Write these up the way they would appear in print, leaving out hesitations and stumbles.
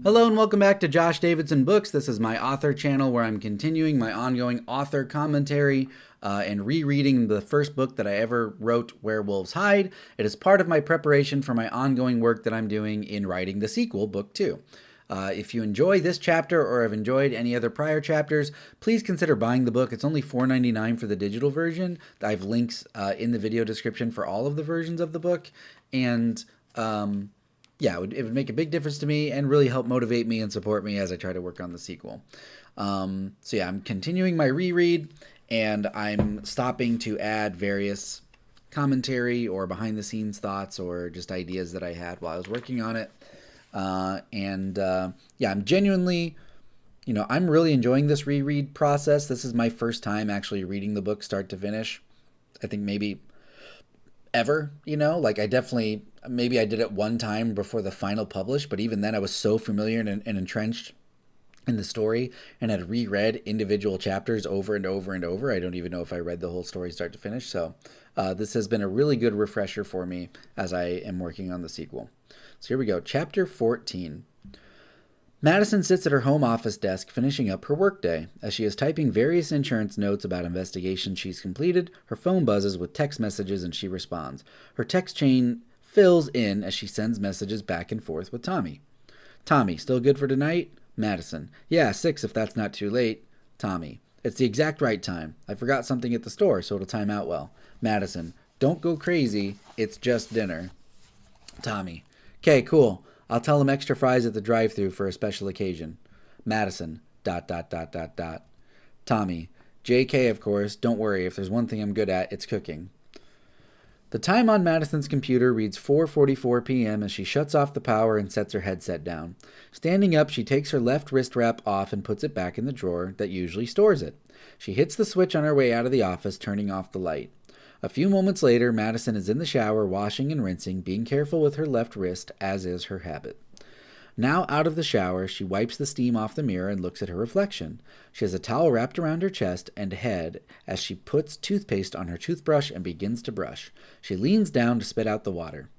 Hello and welcome back to Josh Davidson Books. This is my author channel where I'm continuing my ongoing author commentary and rereading the first book that I ever wrote, Werewolves Hide. It is part of my preparation for my ongoing work that I'm doing in writing the sequel, Book 2. If you enjoy this chapter or have enjoyed any other prior chapters, please consider buying the book. It's only $4.99 for the digital version. I have links in the video description for all of the versions of the book. And yeah, it would make a big difference to me and really help motivate me and support me as I try to work on the sequel. So yeah, I'm continuing my reread, and I'm stopping to add various commentary or behind-the-scenes thoughts or just ideas that I had while I was working on it. Yeah, I'm genuinely, I'm really enjoying this reread process. This is my first time actually reading the book start to finish. I think maybe ever, like maybe I did it one time before the final publish, but even then I was so familiar and entrenched in the story and had reread individual chapters over and over and over. I don't even know if I read the whole story start to finish. So this has been a really good refresher for me as I am working on the sequel. So here we go. Chapter 14. Madison sits at her home office desk finishing up her workday. As she is typing various insurance notes about investigations she's completed, her phone buzzes with text messages and she responds. Her text chain fills in as she sends messages back and forth with Tommy. Tommy, still good for tonight? Madison, yeah, 6 if that's not too late. Tommy, it's the exact right time. I forgot something at the store, so it'll time out well. Madison, don't go crazy. It's just dinner. Tommy, okay, cool. I'll tell him extra fries at the drive-thru for a special occasion. Madison, ... Tommy, JK, of course. Don't worry. If there's one thing I'm good at, it's cooking. The time on Madison's computer reads 4:44 p.m. as she shuts off the power and sets her headset down. Standing up, she takes her left wrist wrap off and puts it back in the drawer that usually stores it. She hits the switch on her way out of the office, turning off the light. A few moments later, Madison is in the shower, washing and rinsing, being careful with her left wrist, as is her habit. Now out of the shower, she wipes the steam off the mirror and looks at her reflection. She has a towel wrapped around her chest and head as she puts toothpaste on her toothbrush and begins to brush. She leans down to spit out the water.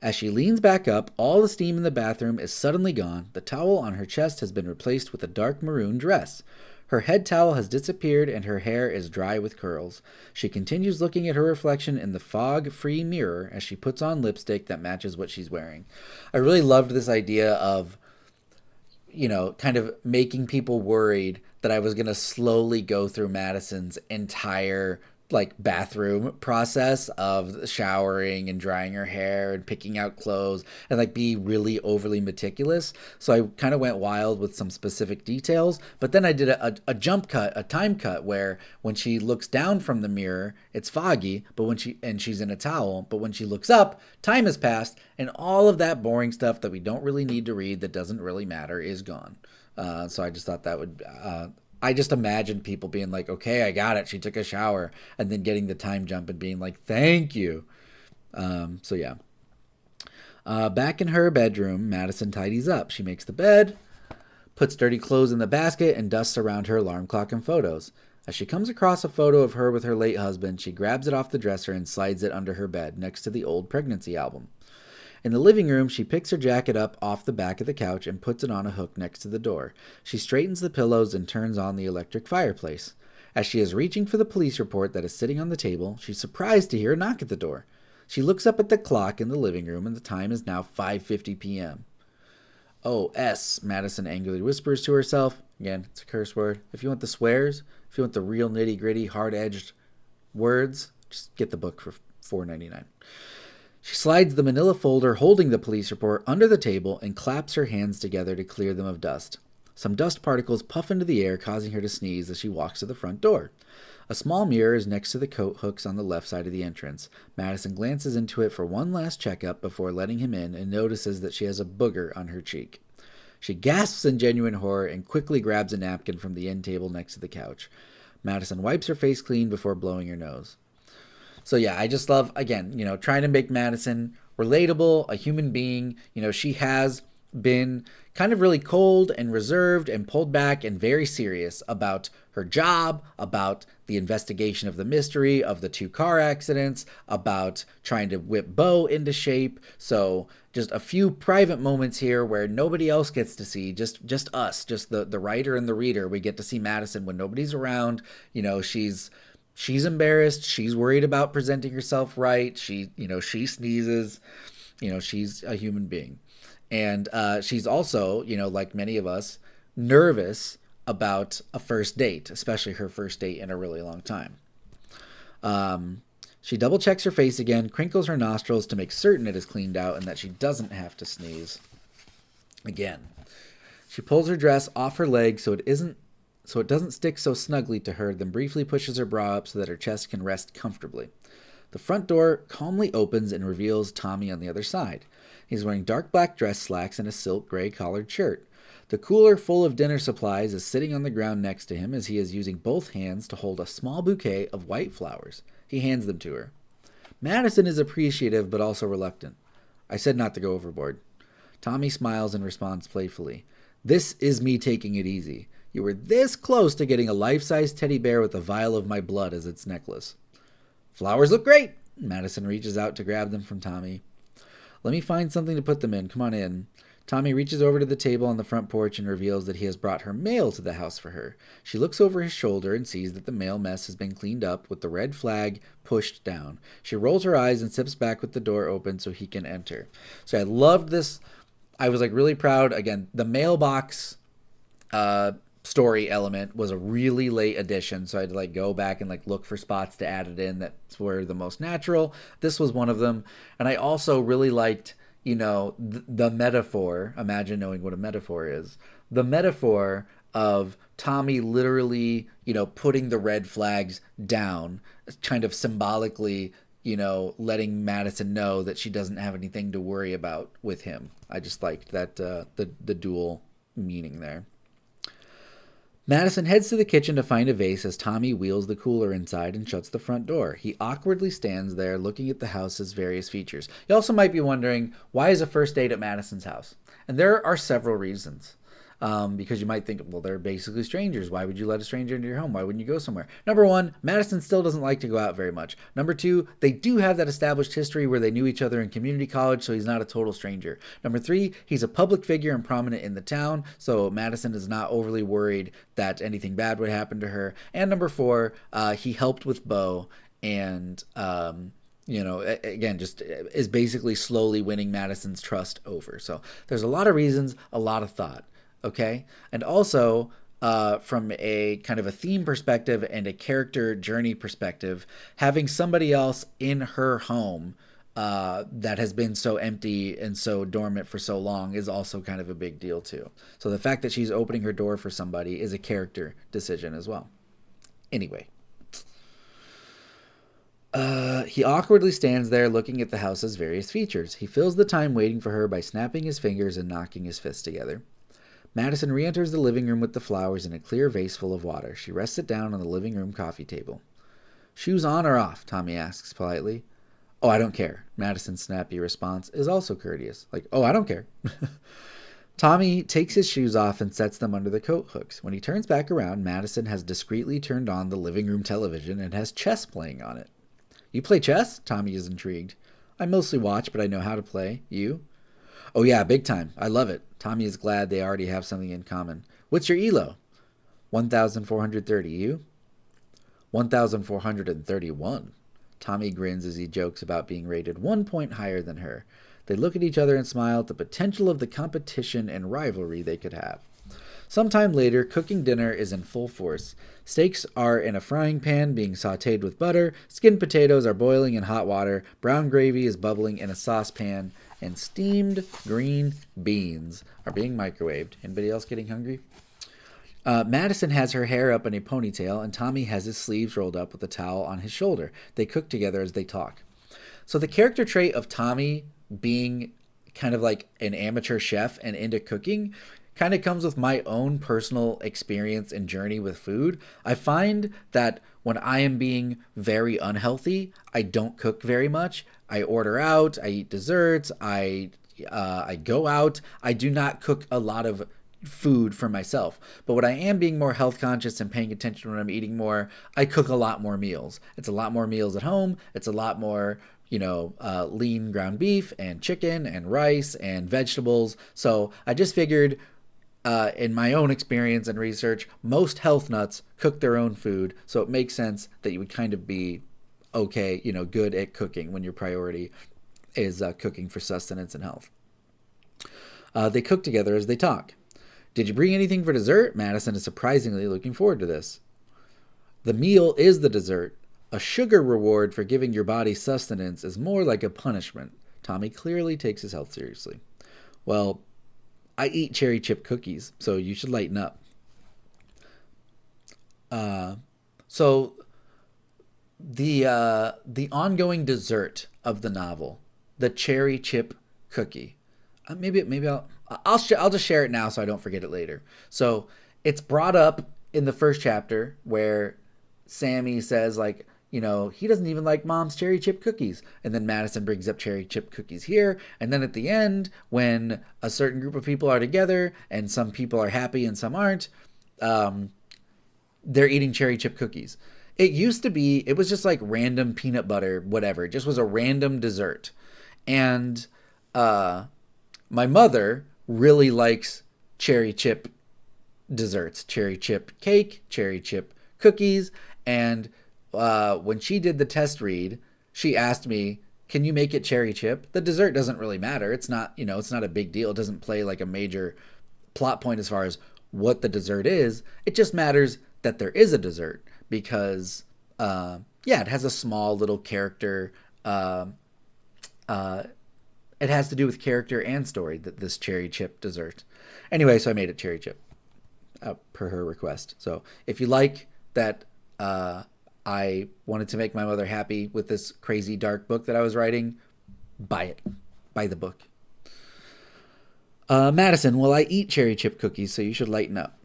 As she leans back up, all the steam in the bathroom is suddenly gone. The towel on her chest has been replaced with a dark maroon dress. Her head towel has disappeared and her hair is dry with curls. She continues looking at her reflection in the fog-free mirror as she puts on lipstick that matches what she's wearing. I really loved this idea of, kind of making people worried that I was going to slowly go through Madison's entire bathroom process of showering and drying her hair and picking out clothes and be really overly meticulous. So I kind of went wild with some specific details, but then I did a jump cut, a time cut, where when she looks down from the mirror, it's foggy, but she's in a towel, but when she looks up, time has passed and all of that boring stuff that we don't really need to read that doesn't really matter is gone. So I just thought that would, I just imagined people being like, okay, I got it. She took a shower, and then getting the time jump and being like, thank you. So yeah. Back in her bedroom, Madison tidies up. She makes the bed, puts dirty clothes in the basket, and dusts around her alarm clock and photos. As she comes across a photo of her with her late husband, she grabs it off the dresser and slides it under her bed next to the old pregnancy album. In the living room, she picks her jacket up off the back of the couch and puts it on a hook next to the door. She straightens the pillows and turns on the electric fireplace. As she is reaching for the police report that is sitting on the table, she's surprised to hear a knock at the door. She looks up at the clock in the living room, and the time is now 5:50 p.m. "Oh, S," Madison angrily whispers to herself. Again, it's a curse word. If you want the swears, if you want the real nitty-gritty, hard-edged words, just get the book for $4.99. She slides the manila folder holding the police report under the table and claps her hands together to clear them of dust. Some dust particles puff into the air, causing her to sneeze as she walks to the front door. A small mirror is next to the coat hooks on the left side of the entrance. Madison glances into it for one last checkup before letting him in and notices that she has a booger on her cheek. She gasps in genuine horror and quickly grabs a napkin from the end table next to the couch. Madison wipes her face clean before blowing her nose. So yeah, I just love, again, trying to make Madison relatable, a human being. She has been kind of really cold and reserved and pulled back and very serious about her job, about the investigation of the mystery of the 2 car accidents, about trying to whip Bo into shape. So just a few private moments here where nobody else gets to see, just us, just the writer and the reader. We get to see Madison when nobody's around. You know, she's embarrassed. She's worried about presenting herself right. She sneezes. She's a human being. And she's also, like many of us, nervous about a first date, especially her first date in a really long time. She double checks her face again, crinkles her nostrils to make certain it is cleaned out and that she doesn't have to sneeze again. She pulls her dress off her leg so it doesn't stick so snugly to her, then briefly pushes her bra up so that her chest can rest comfortably. The front door calmly opens and reveals Tommy on the other side. He's wearing dark black dress slacks and a silk gray collared shirt. The cooler full of dinner supplies is sitting on the ground next to him as he is using both hands to hold a small bouquet of white flowers. He hands them to her. Madison is appreciative but also reluctant. I said not to go overboard. Tommy smiles and responds playfully. This is me taking it easy. You were this close to getting a life-size teddy bear with a vial of my blood as its necklace. Flowers look great. Madison reaches out to grab them from Tommy. Let me find something to put them in. Come on in. Tommy reaches over to the table on the front porch and reveals that he has brought her mail to the house for her. She looks over his shoulder and sees that the mail mess has been cleaned up with the red flag pushed down. She rolls her eyes and sips back with the door open so he can enter. So I loved this. I was really proud. Again, the mailbox story element was a really late addition, so I had to go back and look for spots to add it in that's were the most natural. This was one of them. And I also really liked the metaphor. Imagine knowing what a metaphor is. The metaphor of Tommy literally putting the red flags down, kind of symbolically letting Madison know that she doesn't have anything to worry about with him. I just liked that the dual meaning there. Madison heads to the kitchen to find a vase as Tommy wheels the cooler inside and shuts the front door. He awkwardly stands there looking at the house's various features. You also might be wondering, why is a first date at Madison's house? And there are several reasons. Because you might think, well, they're basically strangers. Why would you let a stranger into your home? Why wouldn't you go somewhere? Number one, Madison still doesn't like to go out very much. Number two, they do have that established history where they knew each other in community college, so he's not a total stranger. Number three, he's a public figure and prominent in the town, so Madison is not overly worried that anything bad would happen to her. And number four, he helped with Bo and again, just is basically slowly winning Madison's trust over. So there's a lot of reasons, a lot of thought. Okay. And also, from a kind of a theme perspective and a character journey perspective, having somebody else in her home that has been so empty and so dormant for so long is also kind of a big deal too. So the fact that she's opening her door for somebody is a character decision as well. Anyway. He awkwardly stands there looking at the house's various features. He fills the time waiting for her by snapping his fingers and knocking his fists together. Madison re-enters the living room with the flowers in a clear vase full of water. She rests it down on the living room coffee table. Shoes on or off? Tommy asks politely. Oh, I don't care. Madison's snappy response is also courteous. Oh, I don't care. Tommy takes his shoes off and sets them under the coat hooks. When he turns back around, Madison has discreetly turned on the living room television and has chess playing on it. You play chess? Tommy is intrigued. I mostly watch, but I know how to play. You? Oh yeah, big time. I love it. Tommy is glad they already have something in common. What's your ELO? 1,430. You? 1,431. Tommy grins as he jokes about being rated 1 point higher than her. They look at each other and smile at the potential of the competition and rivalry they could have. Sometime later, cooking dinner is in full force. Steaks are in a frying pan being sautéed with butter, skinned potatoes are boiling in hot water, brown gravy is bubbling in a saucepan, and steamed green beans are being microwaved. Anybody else getting hungry? Madison has her hair up in a ponytail, and Tommy has his sleeves rolled up with a towel on his shoulder. They cook together as they talk. So the character trait of Tommy being kind of like an amateur chef and into cooking kind of comes with my own personal experience and journey with food. I find that when I am being very unhealthy, I don't cook very much. I order out, I eat desserts, I I go out. I do not cook a lot of food for myself. But what I am being more health conscious and paying attention when I'm eating more, I cook a lot more meals. It's a lot more meals at home. It's a lot more, lean ground beef and chicken and rice and vegetables. So I just figured, in my own experience and research, most health nuts cook their own food. So it makes sense that you would kind of be okay, good at cooking when your priority is cooking for sustenance and health. They cook together as they talk. Did you bring anything for dessert? Madison is surprisingly looking forward to this. The meal is the dessert. A sugar reward for giving your body sustenance is more like a punishment. Tommy clearly takes his health seriously. Well, I eat cherry chip cookies, so you should lighten up. So the ongoing dessert of the novel, the cherry chip cookie. Maybe I'll just share it now so I don't forget it later. So it's brought up in the first chapter where Sammy says, like, he doesn't even like Mom's cherry chip cookies. And then Madison brings up cherry chip cookies here. And then at the end, when a certain group of people are together and some people are happy and some aren't, they're eating cherry chip cookies. It used to be, it was just like random peanut butter, whatever. It just was a random dessert. And my mother really likes cherry chip desserts, cherry chip cake, cherry chip cookies. And when she did the test read, she asked me, can you make it cherry chip? The dessert doesn't really matter. It's not, it's not a big deal. It doesn't play like a major plot point as far as what the dessert is. It just matters that there is a dessert because, it has a small little character. It has to do with character and story, that this cherry chip dessert. Anyway, so I made it cherry chip per her request. So if you like that, I wanted to make my mother happy with this crazy dark book that I was writing, buy it. Buy the book. Madison, well, I eat cherry chip cookies, so you should lighten up.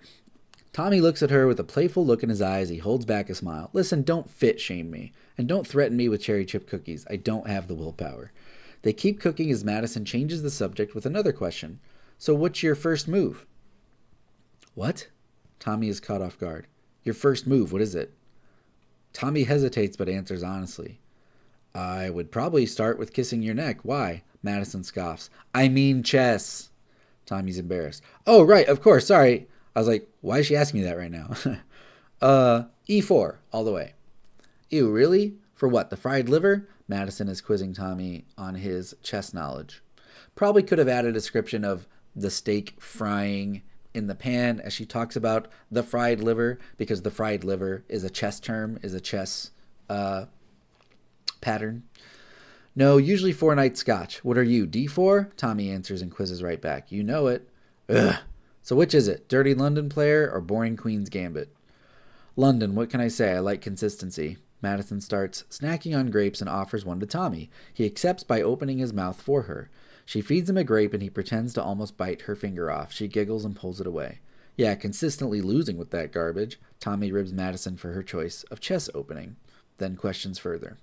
Tommy looks at her with a playful look in his eyes. He holds back a smile. Listen, don't fit shame me, and don't threaten me with cherry chip cookies. I don't have the willpower. They keep cooking as Madison changes the subject with another question. So what's your first move? What? Tommy is caught off guard. Your first move, what is it? Tommy hesitates but answers honestly. I would probably start with kissing your neck. Why? Madison scoffs. I mean chess. Tommy's embarrassed. Oh, right, of course, sorry. I was like, why is she asking me that right now? E4, all the way. Ew, really? For what, the fried liver? Madison is quizzing Tommy on his chess knowledge. Probably could have added a description of the steak frying in the pan as she talks about the fried liver, because the fried liver is a chess term, is a chess pattern. No, usually 4-night scotch. What are you, D4? Tommy answers and quizzes right back. You know it. Ugh. So which is it, Dirty London Player or Boring Queen's Gambit? London, what can I say? I like consistency. Madison starts snacking on grapes and offers one to Tommy. He accepts by opening his mouth for her. She feeds him a grape and he pretends to almost bite her finger off. She giggles and pulls it away. Yeah, consistently losing with that garbage. Tommy ribs Madison for her choice of chess opening, then questions further.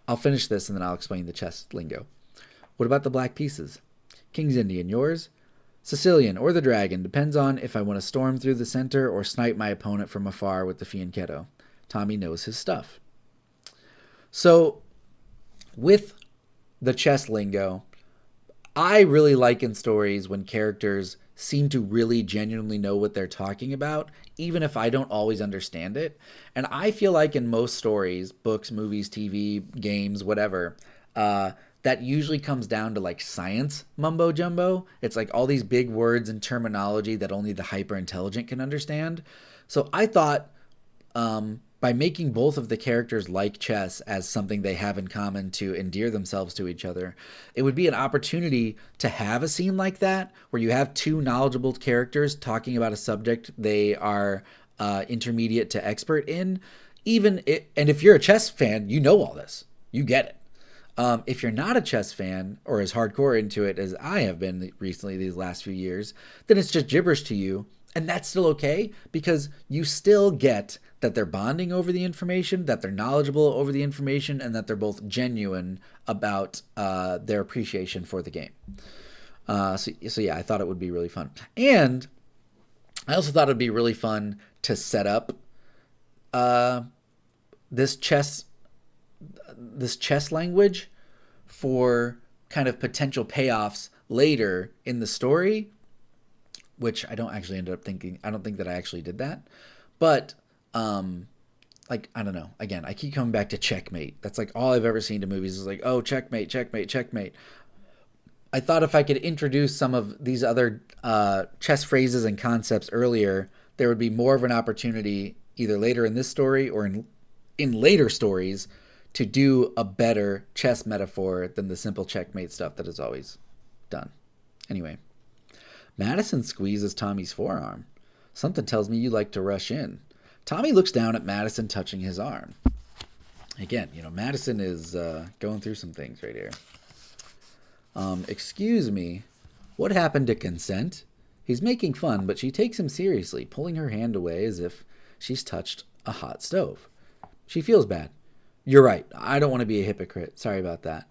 I'll finish this and then I'll explain the chess lingo. What about the black pieces? King's Indian, yours? Sicilian or the dragon, depends on if I want to storm through the center or snipe my opponent from afar with the fianchetto. Tommy knows his stuff. So, with the chess lingo, I really like in stories when characters seem to really genuinely know what they're talking about, even if I don't always understand it. And I feel like in most stories, books, movies, TV, games, whatever, that usually comes down to like science mumbo jumbo. It's like all these big words and terminology that only the hyper intelligent can understand. So I thought, by making both of the characters like chess as something they have in common to endear themselves to each other, it would be an opportunity to have a scene like that where you have two knowledgeable characters talking about a subject they are intermediate to expert in. And if you're a chess fan, you know all this. You get it. If you're not a chess fan or as hardcore into it as I have been recently these last few years, then it's just gibberish to you And that's still okay because you still get that they're bonding over the information, that they're knowledgeable over the information, and that they're both genuine about their appreciation for the game. So yeah, I thought it would be really fun. And I also thought it would be really fun to set up this chess language for kind of potential payoffs later in the story, which I don't actually end up thinking. I don't think that I actually did that, but like, I don't know. Again, I keep coming back to checkmate. That's like all I've ever seen to movies is like, oh, checkmate, checkmate, checkmate. I thought if I could introduce some of these other chess phrases and concepts earlier, there would be more of an opportunity either later in this story or in later stories to do a better chess metaphor than the simple checkmate stuff that is always done. Anyway, Madison squeezes Tommy's forearm. Something tells me you like to rush in. Tommy looks down at Madison touching his arm. Again, Madison is going through some things right here. Excuse me, what happened to consent? He's making fun, but she takes him seriously, pulling her hand away as if she's touched a hot stove. She feels bad. You're right. I don't want to be a hypocrite. Sorry about that.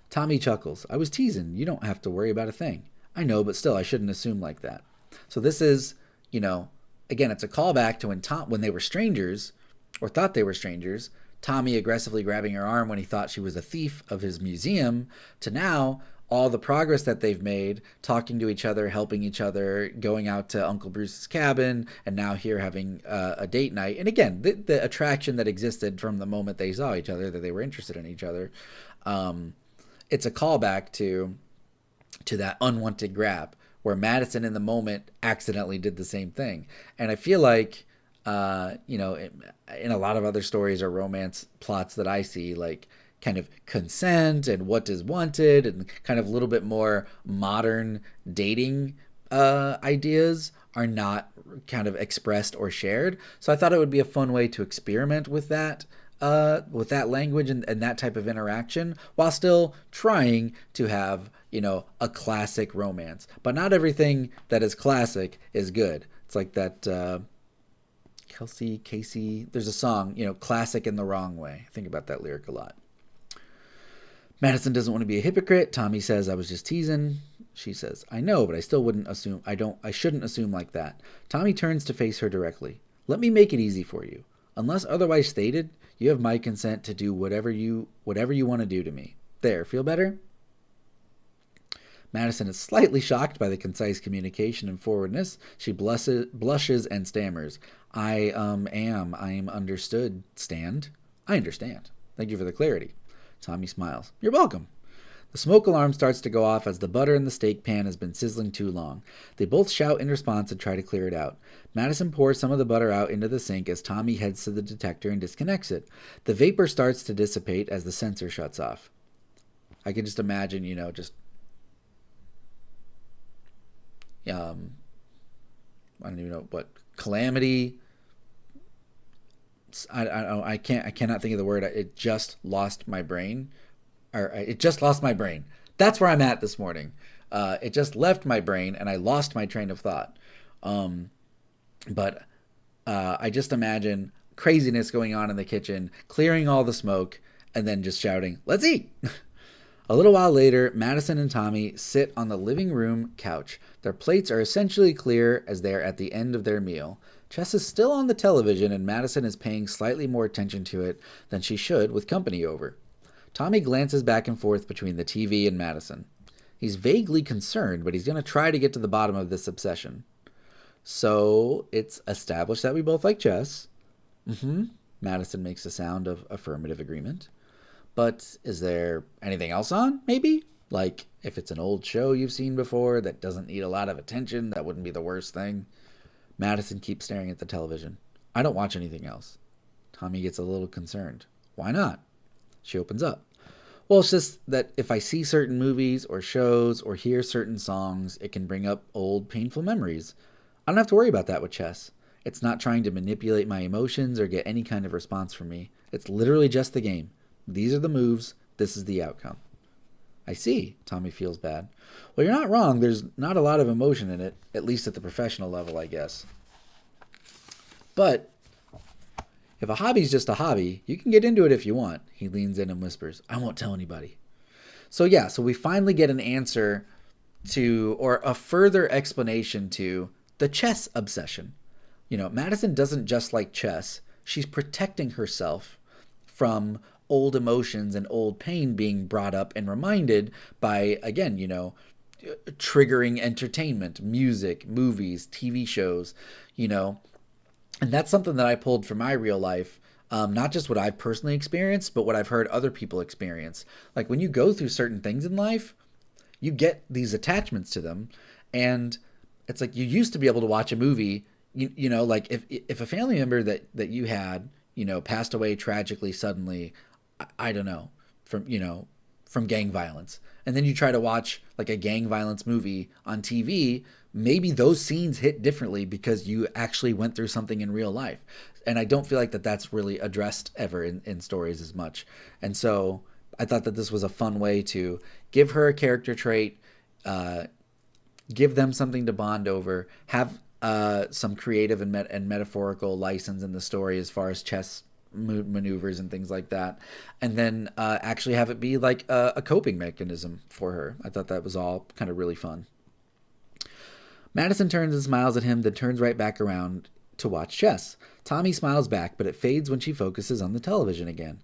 Tommy chuckles. I was teasing. You don't have to worry about a thing. I know, but still, I shouldn't assume like that. So this is, again, it's a callback to when they were strangers, or thought they were strangers, Tommy aggressively grabbing her arm when he thought she was a thief of his museum, to now all the progress that they've made, talking to each other, helping each other, going out to Uncle Bruce's cabin, and now here having a date night. And again, the attraction that existed from the moment they saw each other, that they were interested in each other. It's a callback to that unwanted grab, where Madison in the moment accidentally did the same thing. And I feel like, in a lot of other stories or romance plots that I see, like kind of consent and what is wanted and kind of a little bit more modern dating ideas are not kind of expressed or shared. So I thought it would be a fun way to experiment with that language and that type of interaction while still trying to have, a classic romance. But not everything that is classic is good. It's like that Casey, there's a song, classic in the wrong way. I think about that lyric a lot. Madison doesn't want to be a hypocrite. Tommy says, I was just teasing. She says, I know, but I still wouldn't assume. I shouldn't assume like that. Tommy turns to face her directly. Let me make it easy for you. Unless otherwise stated, you have my consent to do whatever you want to do to me. There, feel better? Madison is slightly shocked by the concise communication and forwardness. She blushes and stammers. I'm understood, Stand. I understand. Thank you for the clarity. Tommy smiles. You're welcome. The smoke alarm starts to go off as the butter in the steak pan has been sizzling too long. They both shout in response and try to clear it out. Madison pours some of the butter out into the sink as Tommy heads to the detector and disconnects it. The vapor starts to dissipate as the sensor shuts off. I can just imagine, I don't even know what, calamity. I cannot think of the word. It just lost my brain. It just lost my brain. That's where I'm at this morning. It just left my brain and I lost my train of thought. But I just imagine craziness going on in the kitchen, clearing all the smoke, and then just shouting, let's eat! A little while later, Madison and Tommy sit on the living room couch. Their plates are essentially clear as they are at the end of their meal. Chess is still on the television and Madison is paying slightly more attention to it than she should with company over. Tommy glances back and forth between the TV and Madison. He's vaguely concerned, but he's going to try to get to the bottom of this obsession. So, it's established that we both like chess. Madison makes a sound of affirmative agreement. But is there anything else on, maybe? Like, if it's an old show you've seen before that doesn't need a lot of attention, that wouldn't be the worst thing. Madison keeps staring at the television. I don't watch anything else. Tommy gets a little concerned. Why not? She opens up. Well, it's just that if I see certain movies or shows or hear certain songs, it can bring up old, painful memories. I don't have to worry about that with chess. It's not trying to manipulate my emotions or get any kind of response from me. It's literally just the game. These are the moves. This is the outcome. I see. Tommy feels bad. Well, you're not wrong. There's not a lot of emotion in it, at least at the professional level, I guess. But if a hobby's just a hobby, you can get into it if you want. He leans in and whispers, I won't tell anybody. So we finally get an answer to, or a further explanation to, the chess obsession. Madison doesn't just like chess. She's protecting herself from old emotions and old pain being brought up and reminded by, again, triggering entertainment, music, movies, TV shows, and that's something that I pulled from my real life. Not just what I've personally experienced, but what I've heard other people experience. Like when you go through certain things in life, you get these attachments to them. And it's like you used to be able to watch a movie, like if a family member that you had, passed away tragically suddenly, I don't know, from gang violence. And then you try to watch like a gang violence movie on TV, maybe those scenes hit differently because you actually went through something in real life. And I don't feel like that's really addressed ever in stories as much. And so I thought that this was a fun way to give her a character trait, give them something to bond over, have some creative and metaphorical license in the story as far as chess maneuvers and things like that, and then actually have it be like a coping mechanism for her. I thought that was all kind of really fun. Madison turns and smiles at him, then turns right back around to watch chess. Tommy smiles back, but it fades when she focuses on the television again.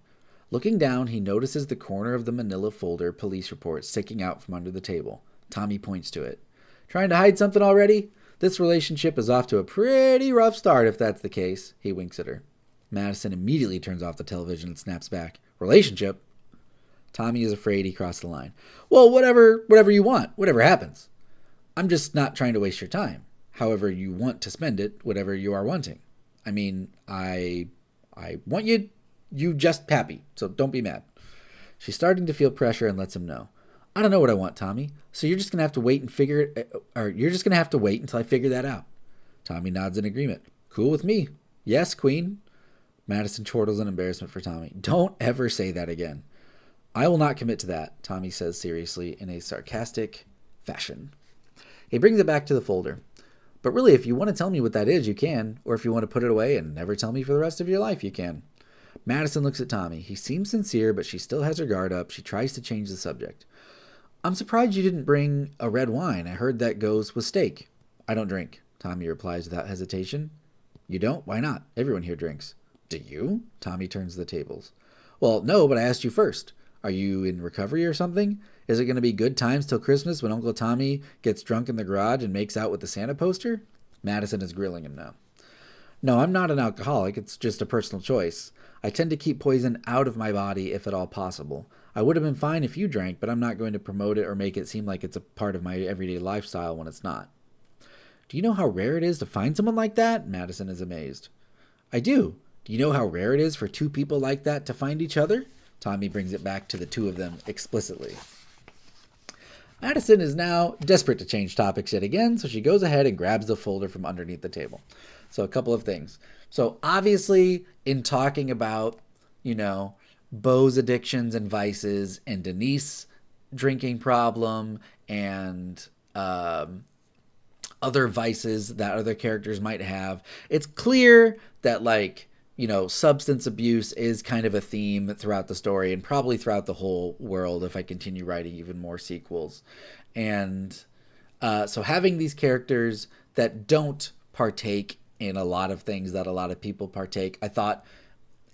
Looking down, he notices the corner of the manila folder police report sticking out from under the table. Tommy points to it. Trying to hide something already? This relationship is off to a pretty rough start if that's the case. He winks at her. Madison immediately turns off the television and snaps back. Relationship? Tommy is afraid he crossed the line. Well, whatever you want. Whatever happens. I'm just not trying to waste your time. However you want to spend it, whatever you are wanting. I mean, I want you just happy, so don't be mad. She's starting to feel pressure and lets him know. I don't know what I want, Tommy, so you're just going to have to wait until I figure that out. Tommy nods in agreement. Cool with me. Yes, Queen. Madison chortles in embarrassment for Tommy. Don't ever say that again. I will not commit to that, Tommy says seriously in a sarcastic fashion. He brings it back to the folder. But really, if you want to tell me what that is, you can. Or if you want to put it away and never tell me for the rest of your life, you can. Madison looks at Tommy. He seems sincere, but she still has her guard up. She tries to change the subject. I'm surprised you didn't bring a red wine. I heard that goes with steak. I don't drink, Tommy replies without hesitation. You don't? Why not? Everyone here drinks. Do you? Tommy turns the tables. Well, no, but I asked you first. Are you in recovery or something? Is it going to be good times till Christmas when Uncle Tommy gets drunk in the garage and makes out with the Santa poster? Madison is grilling him now. No, I'm not an alcoholic. It's just a personal choice. I tend to keep poison out of my body if at all possible. I would have been fine if you drank, but I'm not going to promote it or make it seem like it's a part of my everyday lifestyle when it's not. Do you know how rare it is to find someone like that? Madison is amazed. I do. Do you know how rare it is for two people like that to find each other? Tommy brings it back to the two of them explicitly. Madison is now desperate to change topics yet again, so she goes ahead and grabs the folder from underneath the table. So a couple of things. So obviously in talking about, Beau's addictions and vices and Denise drinking problem and other vices that other characters might have, it's clear that substance abuse is kind of a theme throughout the story and probably throughout the whole world if I continue writing even more sequels. And so having these characters that don't partake in a lot of things that a lot of people partake, I thought,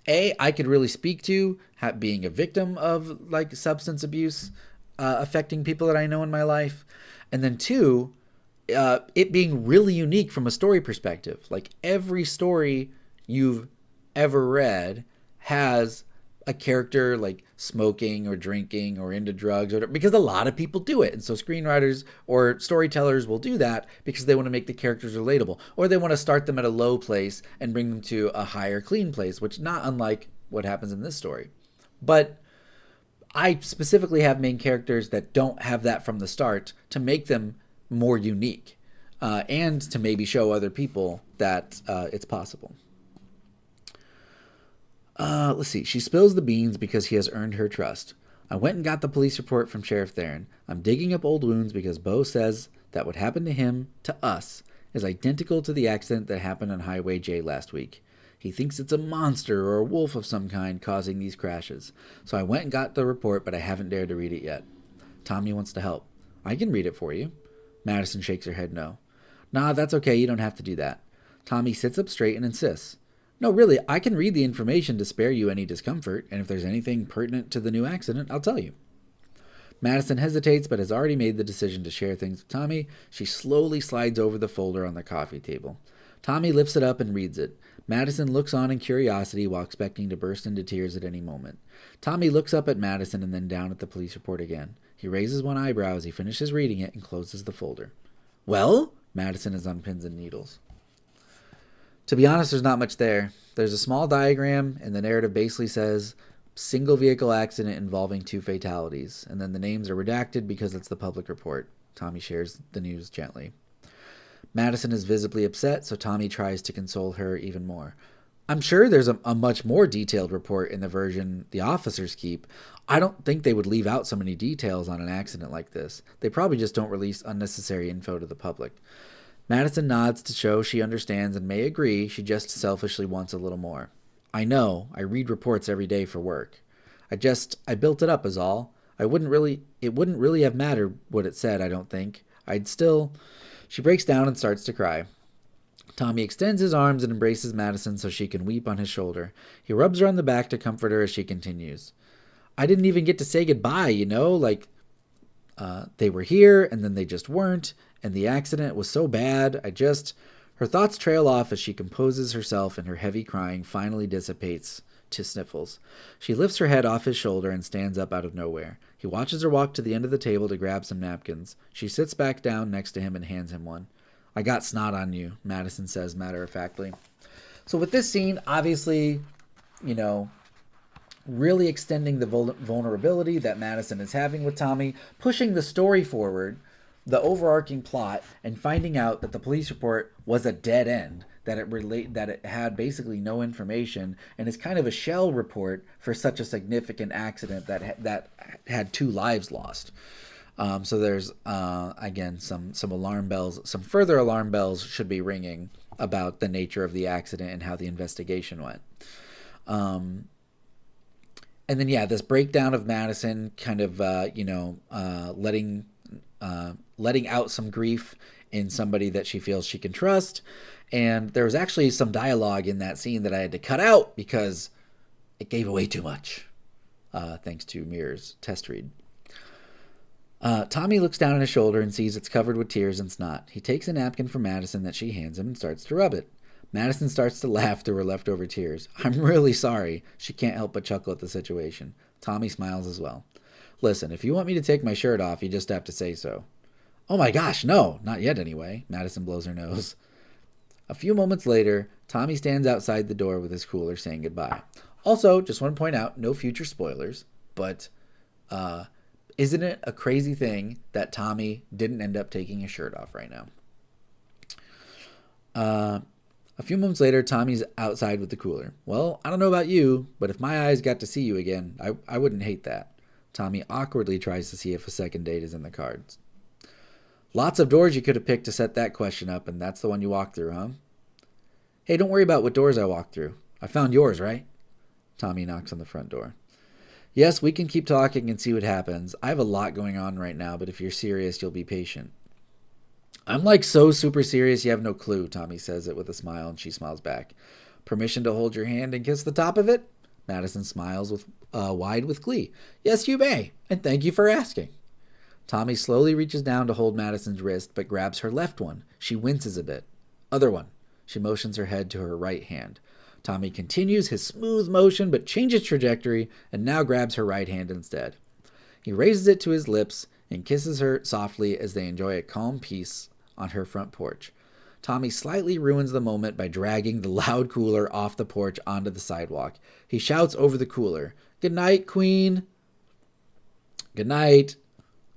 I could really speak to being a victim of substance abuse affecting people that I know in my life. And then two, it being really unique from a story perspective. Like every story you've ever read has a character smoking or drinking or into drugs, because a lot of people do it. And so screenwriters or storytellers will do that because they want to make the characters relatable, or they want to start them at a low place and bring them to a higher clean place, which not unlike what happens in this story. But I specifically have main characters that don't have that from the start to make them more unique and to maybe show other people that it's possible. Let's see. She spills the beans because he has earned her trust. I went and got the police report from Sheriff Theron. I'm digging up old wounds because Bo says that what happened to him, to us, is identical to the accident that happened on Highway J last week. He thinks it's a monster or a wolf of some kind causing these crashes. So I went and got the report, but I haven't dared to read it yet. Tommy wants to help. I can read it for you. Madison shakes her head no. Nah, that's okay. You don't have to do that. Tommy sits up straight and insists. No, really, I can read the information to spare you any discomfort, and if there's anything pertinent to the new accident, I'll tell you. Madison hesitates, but has already made the decision to share things with Tommy. She slowly slides over the folder on the coffee table. Tommy lifts it up and reads it. Madison looks on in curiosity while expecting to burst into tears at any moment. Tommy looks up at Madison and then down at the police report again. He raises one eyebrow as he finishes reading it and closes the folder. Well? Madison is on pins and needles. To be honest, there's not much there. There's a small diagram, and the narrative basically says, single vehicle accident involving 2 fatalities, and then the names are redacted because it's the public report. Tommy shares the news gently. Madison is visibly upset, so Tommy tries to console her even more. I'm sure there's a much more detailed report in the version the officers keep. I don't think they would leave out so many details on an accident like this. They probably just don't release unnecessary info to the public. Madison nods to show she understands and may agree. She just selfishly wants a little more. I know. I read reports every day for work. I built it up is all. It wouldn't really have mattered what it said, I don't think. She breaks down and starts to cry. Tommy extends his arms and embraces Madison so she can weep on his shoulder. He rubs her on the back to comfort her as she continues. I didn't even get to say goodbye, they were here and then they just weren't, and the accident was so bad, Her thoughts trail off as she composes herself and her heavy crying finally dissipates to sniffles. She lifts her head off his shoulder and stands up out of nowhere. He watches her walk to the end of the table to grab some napkins. She sits back down next to him and hands him one. I got snot on you, Madison says matter-of-factly. So with this scene, obviously, really extending the vulnerability that Madison is having with Tommy, pushing the story forward, the overarching plot, and finding out that the police report was a dead end, that it had basically no information, and is kind of a shell report for such a significant accident that had 2 lives lost. So there's again some alarm bells, some further alarm bells should be ringing about the nature of the accident and how the investigation went. And then this breakdown of Madison kind of letting out some grief in somebody that she feels she can trust. And there was actually some dialogue in that scene that I had to cut out because it gave away too much, thanks to Mirror's test read. Tommy looks down at his shoulder and sees it's covered with tears and snot. He takes a napkin from Madison that she hands him and starts to rub it. Madison starts to laugh through her leftover tears. I'm really sorry. She can't help but chuckle at the situation. Tommy smiles as well. Listen, if you want me to take my shirt off, you just have to say so. Oh my gosh, no, not yet anyway. Madison blows her nose. A few moments later, Tommy stands outside the door with his cooler saying goodbye. Also, just want to point out, no future spoilers, but isn't it a crazy thing that Tommy didn't end up taking his shirt off right now? A few moments later, Tommy's outside with the cooler. Well, I don't know about you, but if my eyes got to see you again, I wouldn't hate that. Tommy awkwardly tries to see if a second date is in the cards. Lots of doors you could have picked to set that question up, and that's the one you walked through, huh? Hey, don't worry about what doors I walked through. I found yours, right? Tommy knocks on the front door. Yes, we can keep talking and see what happens. I have a lot going on right now, but if you're serious, you'll be patient. I'm so super serious you have no clue, Tommy says it with a smile, and she smiles back. Permission to hold your hand and kiss the top of it? Madison smiles wide with glee. Yes, you may, and thank you for asking. Tommy slowly reaches down to hold Madison's wrist, but grabs her left one. She winces a bit. Other one. She motions her head to her right hand. Tommy continues his smooth motion, but changes trajectory, and now grabs her right hand instead. He raises it to his lips and kisses her softly as they enjoy a calm peace on her front porch. Tommy slightly ruins the moment by dragging the loud cooler off the porch onto the sidewalk. He shouts over the cooler, "Good night, Queen." "Good night."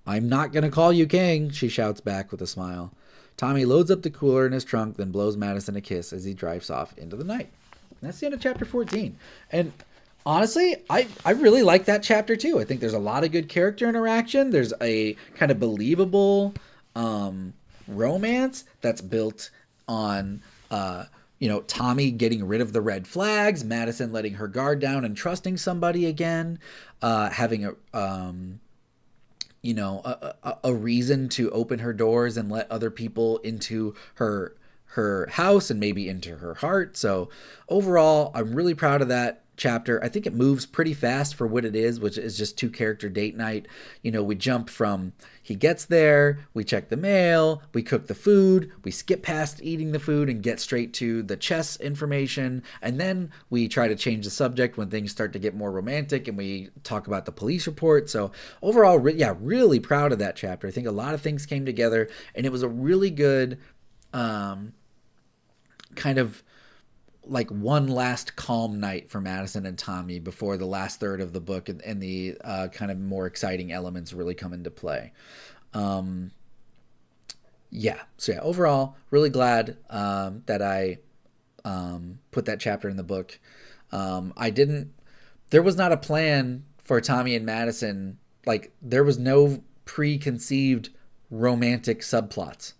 "I'm not going to call you king," she shouts back with a smile. Tommy loads up the cooler in his trunk, then blows Madison a kiss as he drives off into the night. And that's the end of chapter 14. And Honestly, I really like that chapter too. I think there's a lot of good character interaction. There's a kind of believable romance that's built on Tommy getting rid of the red flags, Madison letting her guard down and trusting somebody again, having a reason to open her doors and let other people into her house and maybe into her heart. So overall, I'm really proud of that chapter. I think it moves pretty fast for what it is, which is just two character date night. We jump from he gets there, we check the mail, we cook the food, we skip past eating the food and get straight to the chess information, and then we try to change the subject when things start to get more romantic and we talk about the police report. So overall, really proud of that chapter. I think a lot of things came together and it was a really good kind of like one last calm night for Madison and Tommy before the last third of the book and the kind of more exciting elements really come into play. Overall, really glad that I put that chapter in the book. There was not a plan for Tommy and Madison. Like, there was no preconceived romantic subplots.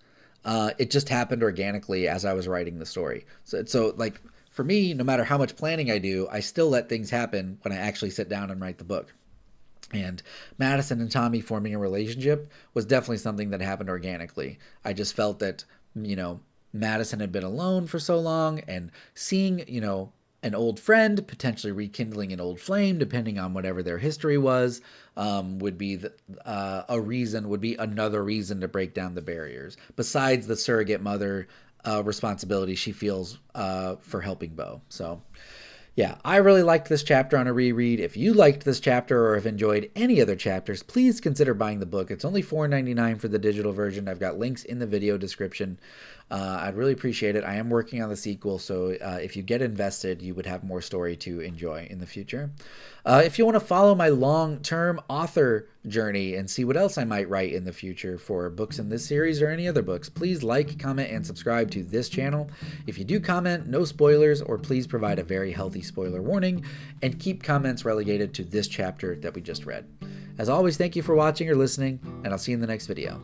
It just happened organically as I was writing the story. So like, for me, no matter how much planning I do, I still let things happen when I actually sit down and write the book. And Madison and Tommy forming a relationship was definitely something that happened organically. I just felt that, Madison had been alone for so long, and seeing, an old friend potentially rekindling an old flame, depending on whatever their history was, would be another reason to break down the barriers, besides the surrogate mother responsibility she feels for helping Bo. So yeah, I really liked this chapter on a reread. If you liked this chapter or have enjoyed any other chapters, please consider buying the book. It's only $4.99 for the digital version. I've got links in the video description. I'd really appreciate it. I am working on the sequel, so if you get invested, you would have more story to enjoy in the future. If you want to follow my long-term author journey and see what else I might write in the future for books in this series or any other books, please like, comment, and subscribe to this channel. If you do comment, no spoilers, or please provide a very healthy spoiler warning, and keep comments relegated to this chapter that we just read. As always, thank you for watching or listening, and I'll see you in the next video.